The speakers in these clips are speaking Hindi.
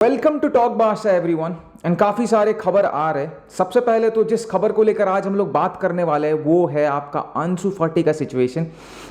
वेलकम टू टॉक बादशाह एवरीवन। एंड काफ़ी सारे खबर आ रहे। सबसे पहले तो जिस खबर को लेकर आज हम लोग बात करने वाले हैं वो है आपका अंशु फाटी का सिचुएशन।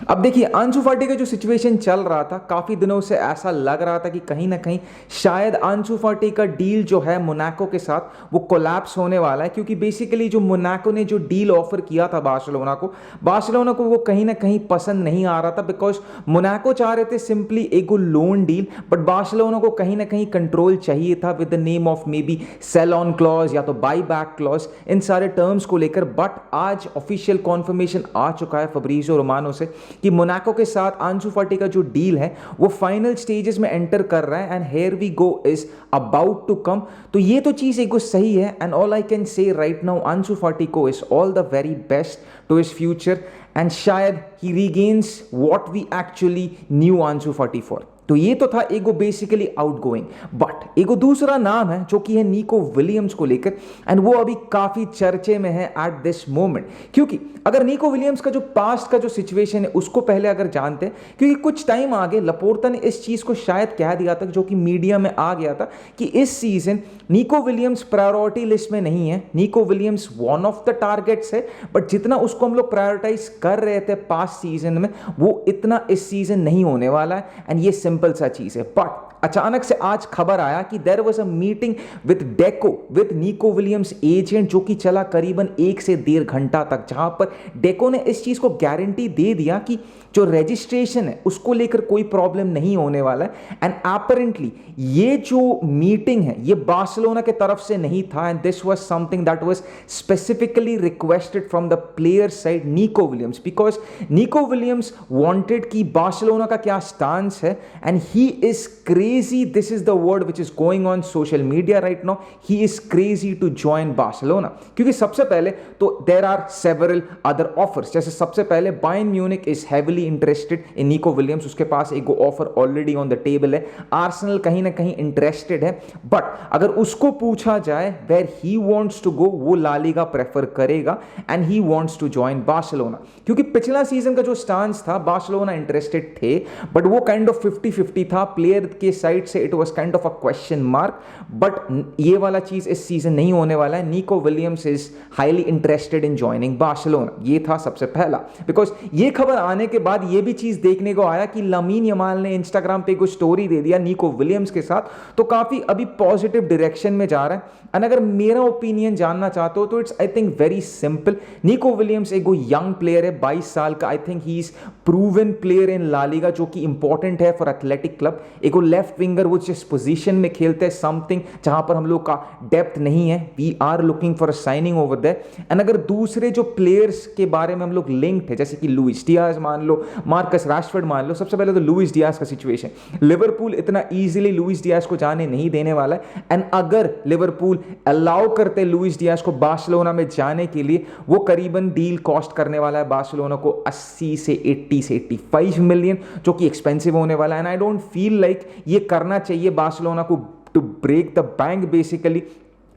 अब देखिए, अंशु फाटी का जो सिचुएशन चल रहा था काफ़ी दिनों से, ऐसा लग रहा था कि कहीं ना कहीं शायद अंशु फाटी का डील जो है मोनाको के साथ वो कोलैप्स होने वाला है, क्योंकि बेसिकली जो मोनाको ने जो डील ऑफर किया था बार्सिलोना को वो कहीं ना कहीं पसंद नहीं आ रहा था। बिकॉज मोनाको चाह रहे थे सिंपली एक लोन डील, बट बार्सिलोना को कहीं ना कहीं कंट्रोल चाहिए था with the name of maybe sell on clause या तो बाई बैक क्लॉज, इन सारे टर्म्स को लेकर। बट आज ऑफिशियल कॉन्फर्मेशन आ चुका है फब्रीजियो रोमानो से कि मोनाको के साथ अंशु फाटी का जो डील है वो फाइनल स्टेजेस में एंटर कर रहा है and here we go is about to come. तो ये तो चीज एक सही है and all I can say right now Ansu Fati को is all the very best to his future and शायद ही regains what we actually knew Ansu Fati for. तो ये तो था एगो बेसिकली आउटगोइंग, बट एगो दूसरा नाम है जो कि है निको विलियम्स को लेकर एंड वो अभी काफी चर्चे में है एट दिस मोमेंट। क्योंकि अगर निको विलियम्स का जो पास्ट का जो सिचुएशन है उसको पहले अगर जानते हैं, क्योंकि कुछ टाइम आगे लपोर्ता ने इस चीज को शायद कह दिया था, जो कि मीडिया में आ गया था कि इस season Nico Williams priority list में नहीं है। Nico Williams one of the targets है, बट जितना उसको हम लोग प्रायोरिटाइज कर रहे थे पास्ट सीजन में वो इतना इस सीजन नहीं होने वाला है एंड ये सिंपल सा चीज है। बट अचानक से आज खबर आया कि there was a meeting with Deco with Nico Williams agent, जो कि चला करीबन 1 से 1.5 घंटा तक, जहां पर डेको ने इस चीज को गारंटी दे दिया कि जो रजिस्ट्रेशन है उसको लेकर कोई प्रॉब्लम नहीं होने वाला है। एंड अपरेंटली ये जो मीटिंग है ये बार्सिलोना के तरफ से नहीं था and this was something that was specifically requested from the player side Nico Williams, because Nico Williams wanted कि बार्सिलोना का क्या स्टांस है and he is crazy, this is the word which is going on social media right now, he is crazy to join Barcelona. क्योंकि सबसे पहले तो there are several other offers. जैसे सबसे पहले Bayern Munich is heavily interested in Nico Williams, उसके पास एक offer already on the table है। आर्सेनल कहीं ना कहीं इंटरेस्टेड है, बट अगर उसको पूछा जाए where he wants to go, वो ला लीगा प्रेफर करेगा and he wants to join Barcelona. क्योंकि पिछला सीजन का जो स्टांस था बार्सिलोना इंटरेस्टेड थे, बट वो काइंड ऑफ 50-50 था प्लेयर के साइड से, it was kind of a question mark. But ये वाला चीज इस सीजन नहीं होने वाला है। Nico Williams is highly interested in joining Barcelona, ये था सबसे पहला। बिकॉज ये खबर आने के बाद ये भी चीज देखने को आया कि लामीन यमाल ने इंस्टाग्राम पे कुछ स्टोरी दे दिया निको विलियम्स के साथ, तो काफी अभी पॉजिटिव डायरेक्शन में जा रहा है। एंड अगर मेरा ओपिनियन जानना चाहते हो तो it's I think very simple. Nico Williams एक यंग प्लेयर है, 22 साल का। I think he is proven player in La Liga, जो कि इंपॉर्टेंट है फॉर एथलेटिक क्लब। एक लेफ्ट विंगर वो जिस पोजीशन में खेलते हैं, समथिंग जहां पर हम लोग का डेप्थ नहीं है, we are looking for a signing over there. And अगर दूसरे जो प्लेयर्स के बारे में हम लोग लिंक्ड है, जैसे कि लुइस डियाज मान लो, मार्कस राशफोर्ड मान लो। सबसे पहले तो लुइस डियाज का सिचुएशन, लिवरपूल इतना इजीली लुइस डियाज को जाने नहीं देने वाला है। एंड अगर लिवरपूल अलाउ करते लुइस डियाज को बार्सिलोना में जाने के लिए, वो करीबन डील कॉस्ट करने वाला है बार्सिलोना को 80 से 80 से 85 मिलियन, जो कि एक्सपेंसिव होने वाला है। And I don't feel like ये करना चाहिए बार्सिलोना को to break the bank basically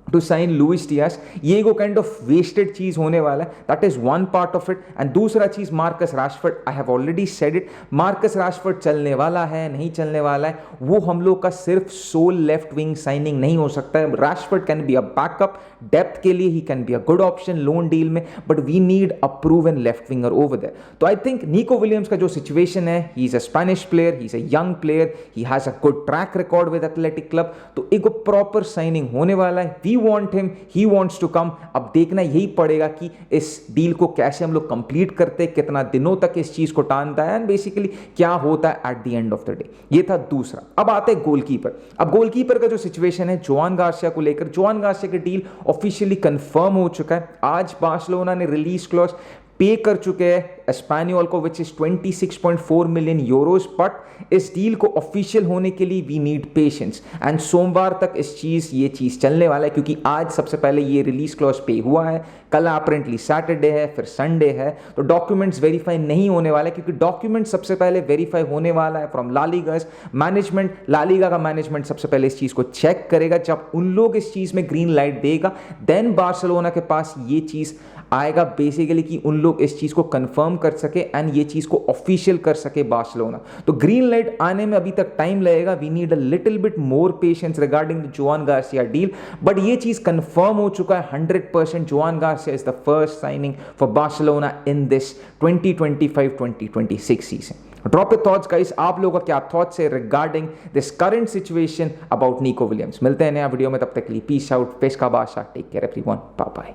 to sign Luis Diaz. ये एक काइंड ऑफ वेस्टेड चीज होने वाला है, that is one part of it. And दूसरा चीज Marcus Rashford, I have already said it, Marcus Rashford चलने वाला है नहीं चलने वाला है, वो हम लोग का सिर्फ सोल लेफ्ट विंग साइनिंग नहीं हो सकता है। Rashford can be a backup depth के लिए, he can be a good option loan deal में, but we need a proven left winger over there. तो आई थिंक निको विलियम्स का जो सिचुएशन है, he is a Spanish player, he is a young player, he has a good track record with Athletic Club, तो एक प्रॉपर साइनिंग होने वाला है। We want him, he wants to come. अब देखना यही पड़ेगा कि इस डील को कैसे हम लोग कंप्लीट करते, कितना दिनों तक इस चीज को टानता है एंड बेसिकली क्या होता है at the end of the day. ये था दूसरा। अब आते हैं गोलकीपर। अब गोलकीपर का जो सिचुएशन है जोआन गार्सिया को लेकर, जोआन गार्सिया की डील ऑफिशियली कंफर्म हो चुका है। आज बार्सिलोना ने रिलीज क्लॉज पे कर चुके हैं एस्पेनियोल को, which is 26.4 million Euros. But इस डील को ऑफिशियल होने के लिए वी नीड पेशेंस एंड सोमवार तक ये चीज चलने वाला है, क्योंकि आज सबसे पहले ये रिलीज क्लॉज पे हुआ है, कल अपेरेंटली सैटरडे है, फिर संडे है, तो डॉक्यूमेंट्स वेरीफाई नहीं होने वाला है, क्योंकि डॉक्यूमेंट सबसे पहले वेरीफाई होने वाला है from La Liga's management. La Liga का मैनेजमेंट सबसे पहले इस चीज को चेक करेगा, जब उन लोग इस चीज में ग्रीन लाइट देगा देन बार्सिलोना के पास ये चीज आएगा बेसिकली कि उन लोग इस चीज को कंफर्म कंफर्म कर सके एंड ये चीज को ऑफिशियल कर सके बार्सिलोना। तो ग्रीन लाइट आने में अभी तक टाइम लगेगा, we need a little bit more patience regarding the Joan Garcia deal, but ये चीज कंफर्म हो चुका है 100%। Joan Garcia is the first signing for Barcelona in this 2025-2026 season. Drop your thoughts guys, आप लोगों का क्या थॉट्स है regarding this current situation about Nico Williams. मिलते हैं नया वीडियो में, तब तक के लिए पीस आउट, पेश का बादशाह, take care everyone, bye bye.